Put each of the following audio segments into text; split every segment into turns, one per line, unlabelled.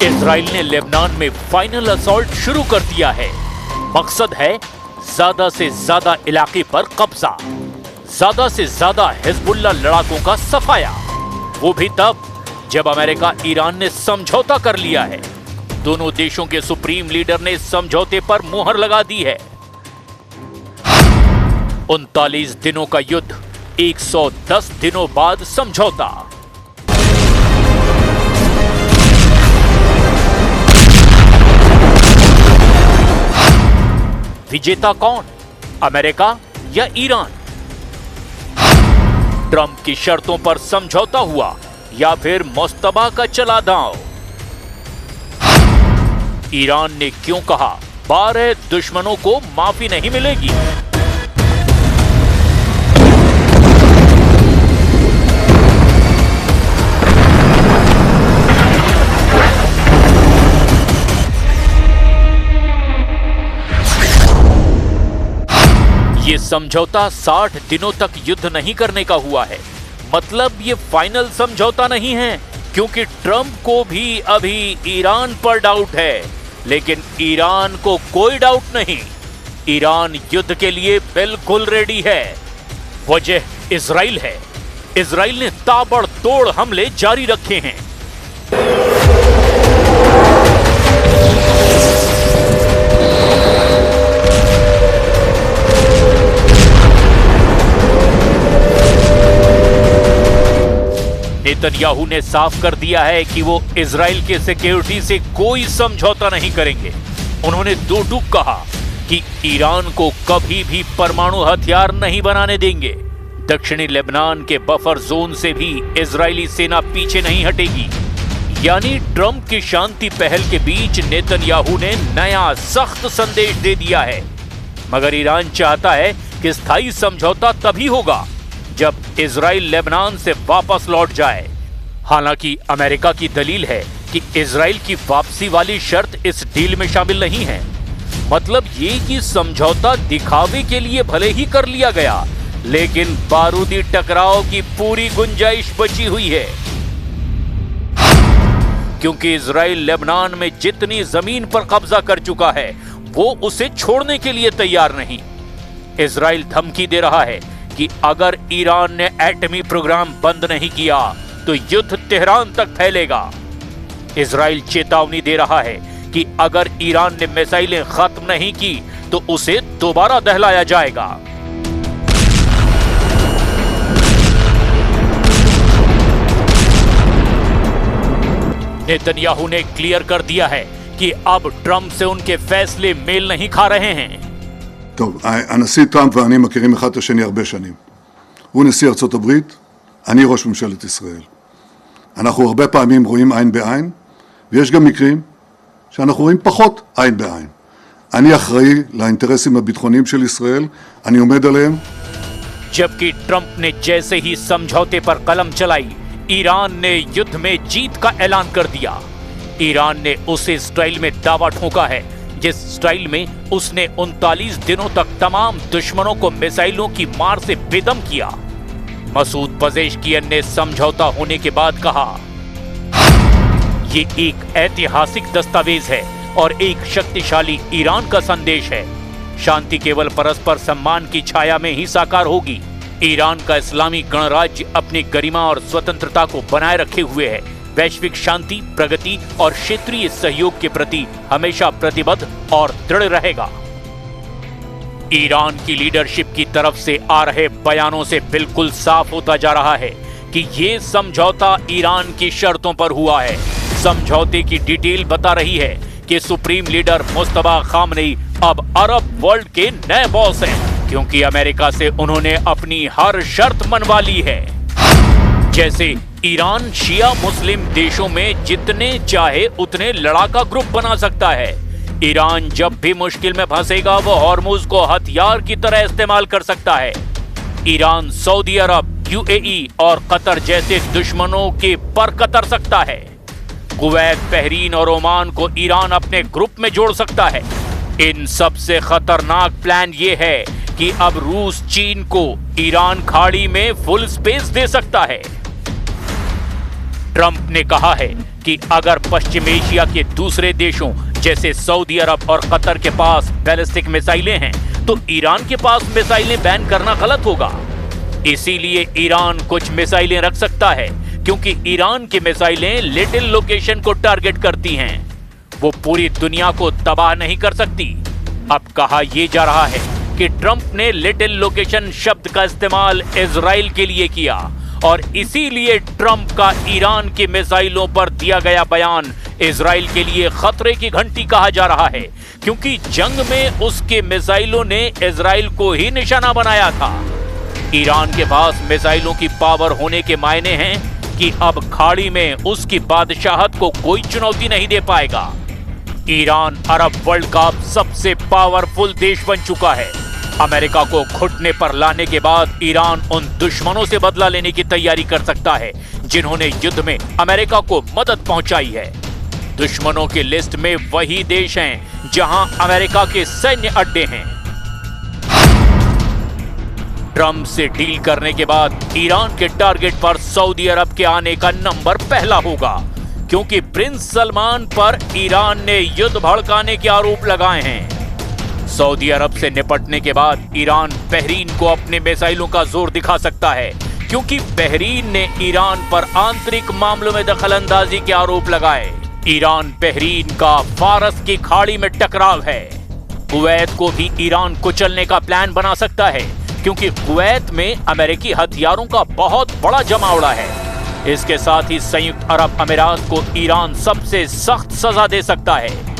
Israel ने Lebanon में final assault शुरू कर दिया है। मकसद है ज्यादा से ज्यादा इलाके पर कब्जा, ज्यादा से ज्यादा हिजबुल्लाह लड़ाकों का सफाया। वो भी तब जब अमेरिका ईरान ने समझौता कर लिया है। दोनों देशों के सुप्रीम लीडर ने समझौते पर मुहर लगा दी है। 39 दिनों का युद्ध, 110 दिनों बाद समझौता। विजेता कौन, अमेरिका या ईरान? ट्रंप की शर्तों पर समझौता हुआ या फिर मुस्तबा का चला दांव? ईरान ने क्यों कहा 12 दुश्मनों को माफी नहीं मिलेगी? ये समझौता 60 दिनों तक युद्ध नहीं करने का हुआ है। मतलब ये फाइनल समझौता नहीं है, क्योंकि ट्रंप को भी अभी ईरान पर डाउट है। लेकिन ईरान को कोई डाउट नहीं, ईरान युद्ध के लिए बिल्कुल रेडी है। वजह इजराइल है। इजराइल ने ताबड़तोड़ हमले जारी रखे हैं। नेतन्याहू ने साफ कर दिया है कि वो इजराइल के सिक्योरिटी से कोई समझौता नहीं करेंगे। उन्होंने दो टूक कहा कि ईरान को कभी भी परमाणु हथियार नहीं बनाने देंगे। दक्षिणी लेबनान के बफर जोन से भी इजरायली सेना पीछे नहीं हटेगी। यानी ट्रंप की शांति पहल के बीच नेतन्याहू ने नया सख्त संदेश दे दिया है। मगर ईरान चाहता है कि स्थायी समझौता तभी होगा जब इजराइल लेबनान से वापस लौट जाए। हालांकि अमेरिका की दलील है कि इजराइल की वापसी वाली शर्त इस डील में शामिल नहीं है। मतलब ये कि समझौता दिखावे के लिए भले ही कर लिया गया, लेकिन बारूदी टकराव की पूरी गुंजाइश बची हुई है। क्योंकि इजराइल लेबनान में जितनी जमीन पर कब्जा कर चुका है, वो उसे छोड़ने के लिए तैयार नहीं। इजराइल धमकी दे रहा है कि अगर ईरान ने एटमी प्रोग्राम बंद नहीं किया तो युद्ध तेहरान तक फैलेगा। इजराइल चेतावनी दे रहा है कि अगर ईरान ने मिसाइलें खत्म नहीं की तो उसे दोबारा दहलाया जाएगा। नेतन्याहू ने क्लियर कर दिया है कि अब ट्रंप से उनके फैसले मेल नहीं खा रहे हैं।
טוב, הנשיא טראמפ ואני מכירים אחד את השני הרבה שנים. הוא נשיא ארצות הברית, אני ראש ממשלת ישראל. אנחנו הרבה פעמים רואים עין בעין, ויש גם מקרים שאנחנו רואים פחות עין בעין. אני אחראי לאינטרסים הביטחוניים של ישראל, אני עומד עליהם.
जबकि ट्रंप ने जैसे ही समझौते पर कलम चलाई, ईरान ने युद्ध में जीत का ऐलान कर दिया। ईरान ने उसे स्टाइल में दावा ठोका है जिस स्टाइल में उसने 39 दिनों तक तमाम दुश्मनों को मिसाइलों की मार से बेदम किया। मसूद पजेश्कियन ने समझौता होने के बाद कहा, ये एक ऐतिहासिक दस्तावेज है और एक शक्तिशाली ईरान का संदेश है। शांति केवल परस्पर सम्मान की छाया में ही साकार होगी। ईरान का इस्लामी गणराज्य अपनी गरिमा और स्वतंत्रता को बनाए रखे हुए है। वैश्विक शांति, प्रगति और क्षेत्रीय सहयोग के प्रति हमेशा प्रतिबद्ध और दृढ़ रहेगा। ईरान की लीडरशिप की तरफ से आ रहे बयानों से बिल्कुल साफ होता जा रहा है कि ये समझौता ईरान की शर्तों पर हुआ है। समझौते की डिटेल बता रही है कि सुप्रीम लीडर मुस्तबा खामनेई अब अरब वर्ल्ड के नए बॉस हैं, क्योंकि अमेरिका से उन्होंने अपनी हर शर्त मनवा ली है। जैसे ईरान शिया मुस्लिम देशों में जितने चाहे उतने लड़ाका ग्रुप बना सकता है। ईरान जब भी मुश्किल में फंसेगा वो हॉर्मुज को हथियार की तरह इस्तेमाल कर सकता है। ईरान सऊदी अरब, यूएई और कतर जैसे दुश्मनों के पर कतर सकता है। कुवैत, बहरीन और ओमान को ईरान अपने ग्रुप में जोड़ सकता है। इन सबसे खतरनाक प्लान ये है कि अब रूस चीन को ईरान खाड़ी में फुल स्पेस दे सकता है। ट्रंप ने कहा है कि अगर पश्चिम एशिया के दूसरे देशों जैसे सऊदी अरब और कतर के पास बैलिस्टिक मिसाइलें हैं तो ईरान के पास मिसाइलें बैन करना गलत होगा। इसीलिए ईरान कुछ मिसाइलें रख सकता है, क्योंकि ईरान की मिसाइलें लिटिल लोकेशन को टारगेट करती हैं, वो पूरी दुनिया को तबाह नहीं कर सकती। अब कहा यह जा रहा है कि ट्रंप ने लिटिल लोकेशन शब्द का इस्तेमाल इजराइल के लिए किया और इसीलिए ट्रंप का ईरान की मिसाइलों पर दिया गया बयान इजराइल के लिए खतरे की घंटी कहा जा रहा है, क्योंकि जंग में उसके मिसाइलों ने इजराइल को ही निशाना बनाया था। ईरान के पास मिसाइलों की पावर होने के मायने हैं कि अब खाड़ी में उसकी बादशाहत को कोई चुनौती नहीं दे पाएगा। ईरान अरब वर्ल्ड का सबसे पावरफुल देश बन चुका है। अमेरिका को घुटने पर लाने के बाद ईरान उन दुश्मनों से बदला लेने की तैयारी कर सकता है जिन्होंने युद्ध में अमेरिका को मदद पहुंचाई है। दुश्मनों की लिस्ट में वही देश हैं जहां अमेरिका के सैन्य अड्डे हैं। ट्रंप से डील करने के बाद ईरान के टारगेट पर सऊदी अरब के आने का नंबर पहला होगा, क्योंकि प्रिंस सलमान पर ईरान ने युद्ध भड़काने के आरोप लगाए हैं। सऊदी अरब से निपटने के बाद ईरान बहरीन को अपने मिसाइलों का जोर दिखा सकता है, क्योंकि बहरीन ने ईरान पर आंतरिक मामलों में दखलंदाजी के आरोप लगाए। ईरान बहरीन का फारस की खाड़ी में टकराव है। कुवैत को भी ईरान कुचलने का प्लान बना सकता है, क्योंकि कुवैत में अमेरिकी हथियारों का बहुत बड़ा जमावड़ा है। इसके साथ ही संयुक्त अरब अमीरात को ईरान सबसे सख्त सजा दे सकता है।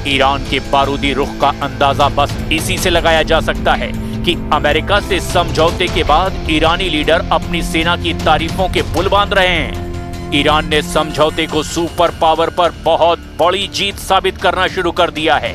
ईरान के बारूदी रुख का अंदाजा बस इसी से लगाया जा सकता है कि अमेरिका से समझौते के बाद ईरानी लीडर अपनी सेना की तारीफों के पुल बांध रहे हैं। ईरान ने समझौते को सुपर पावर पर बहुत बड़ी जीत साबित करना शुरू कर दिया है।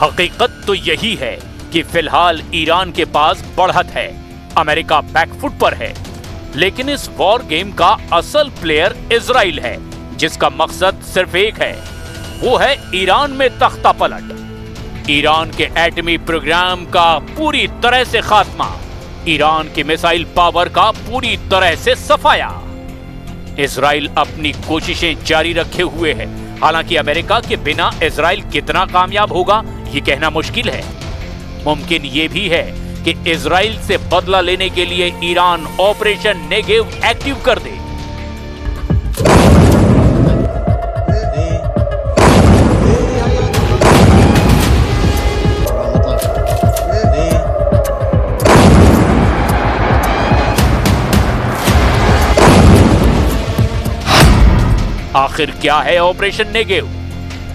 हकीकत तो यही है कि फिलहाल ईरान के पास बढ़त है, अमेरिका बैकफुट पर है, लेकिन इस वॉर गेम का असल प्लेयर इजराइल है, जिसका मकसद सिर्फ एक है, वो है ईरान में तख्ता पलट, ईरान के एटमी प्रोग्राम का पूरी तरह से खात्मा, ईरान की मिसाइल पावर का पूरी तरह से सफाया। इजराइल अपनी कोशिशें जारी रखे हुए है। हालांकि अमेरिका के बिना इजराइल कितना कामयाब होगा ये कहना मुश्किल है। मुमकिन ये भी है कि इजराइल से बदला लेने के लिए ईरान ऑपरेशन नेगेव एक्टिव कर दे। आखिर क्या है ऑपरेशन नेगेव?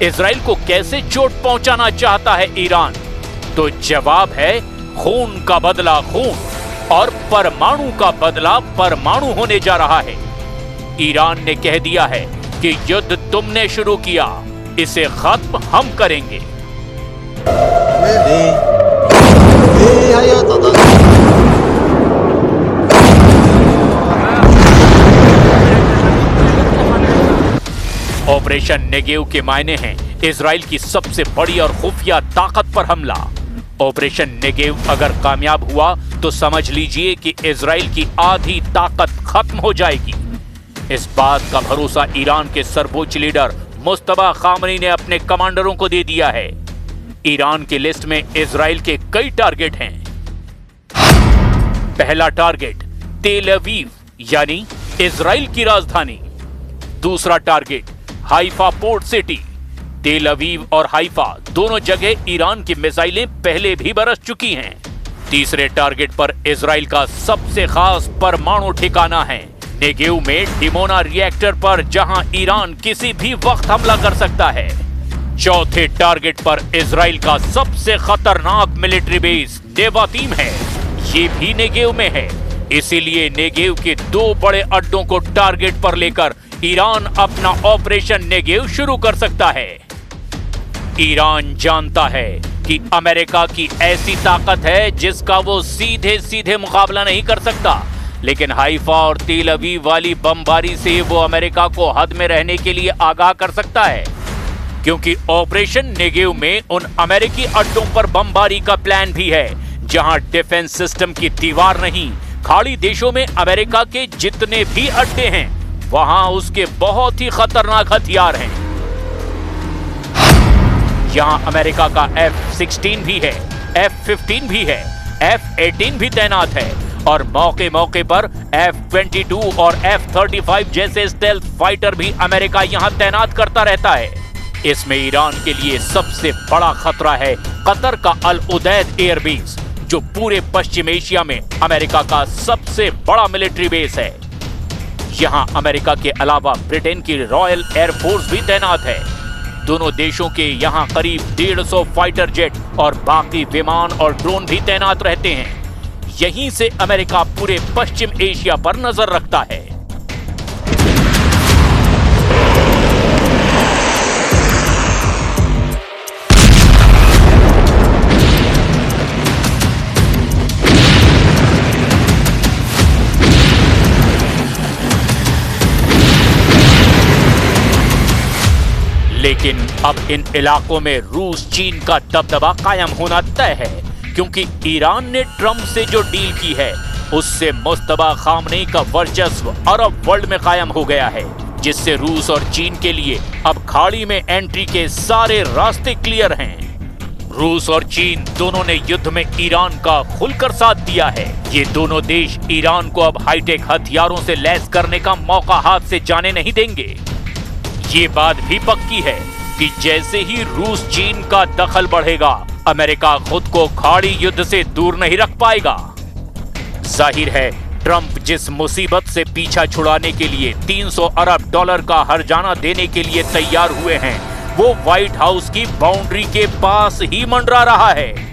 इजराइल को कैसे चोट पहुंचाना चाहता है ईरान? तो जवाब है खून का बदला खून और परमाणु का बदला परमाणु होने जा रहा है। ईरान ने कह दिया है कि युद्ध तुमने शुरू किया, इसे खत्म हम करेंगे। ऑपरेशन नेगेव के मायने हैं इजराइल की सबसे बड़ी और खुफिया ताकत पर हमला। ऑपरेशन नेगेव अगर कामयाब हुआ तो समझ लीजिए कि इजराइल की आधी ताकत खत्म हो जाएगी। इस बात का भरोसा ईरान के सर्वोच्च लीडर मुस्तफा खामनी ने अपने कमांडरों को दे दिया है। ईरान की लिस्ट में इजराइल के कई टारगेट हैं। पहला टारगेट तेल अवीव यानी इजराइल की राजधानी। दूसरा टारगेट हाइफा पोर्ट सिटी। तेल अवीव और हाइफा दोनों जगह ईरान की मिसाइलें पहले भी बरस चुकी हैं। तीसरे टारगेट पर इजराइल का सबसे खास परमाणु ठिकाना है नेगेव में डिमोना रिएक्टर पर जहां ईरान किसी भी वक्त हमला कर सकता है। चौथे टारगेट पर इजराइल का सबसे खतरनाक मिलिट्री बेस नेवातीम है, ये भी नेगेव में है। इसीलिए नेगेव के 2 बड़े अड्डों को टारगेट पर लेकर ईरान अपना ऑपरेशन नेगेव शुरू कर सकता है। ईरान जानता है कि अमेरिका की ऐसी ताकत है जिसका वो सीधे सीधे मुकाबला नहीं कर सकता, लेकिन हाइफा और तेल अवीव वाली बमबारी से वो अमेरिका को हद में रहने के लिए आगाह कर सकता है, क्योंकि ऑपरेशन नेगेव में उन अमेरिकी अड्डों पर बमबारी का प्लान भी है जहां डिफेंस सिस्टम की दीवार नहीं, खाड़ी देशों में अमेरिका के जितने भी अड्डे हैं वहां उसके बहुत ही खतरनाक हथियार हैं। यहां अमेरिका का F-16 भी है, F-15 भी है, F-18 भी तैनात है और मौके मौके पर F-22 और F-35 जैसे स्टेल्थ फाइटर भी अमेरिका यहां तैनात करता रहता है। इसमें ईरान के लिए सबसे बड़ा खतरा है कतर का अल उदैद एयरबेस, जो पूरे पश्चिम एशिया में अमेरिका का सबसे बड़ा मिलिट्री बेस है। यहां अमेरिका के अलावा ब्रिटेन की रॉयल एयरफोर्स भी तैनात है। दोनों देशों के यहां करीब 150 फाइटर जेट और बाकी विमान और ड्रोन भी तैनात रहते हैं। यहीं से अमेरिका पूरे पश्चिम एशिया पर नजर रखता है। लेकिन अब इन इलाकों में रूस चीन का दबदबा कायम होना तय है, क्योंकि ईरान ने ट्रंप से जो डील की है उससे मुस्तबा खामनेई का वर्चस्व अरब वर्ल्ड में कायम हो गया है, जिससे रूस और चीन के लिए अब खाड़ी में एंट्री के सारे रास्ते क्लियर हैं। रूस और चीन दोनों ने युद्ध में ईरान का खुलकर साथ दिया है। ये दोनों देश ईरान को अब हाईटेक हथियारों से लैस करने का मौका हाथ से जाने नहीं देंगे। ये बात भी पक्की है कि जैसे ही रूस चीन का दखल बढ़ेगा, अमेरिका खुद को खाड़ी युद्ध से दूर नहीं रख पाएगा। जाहिर है ट्रंप जिस मुसीबत से पीछा छुड़ाने के लिए 300 अरब डॉलर का हर्जाना देने के लिए तैयार हुए हैं, वो व्हाइट हाउस की बाउंड्री के पास ही मंडरा रहा है।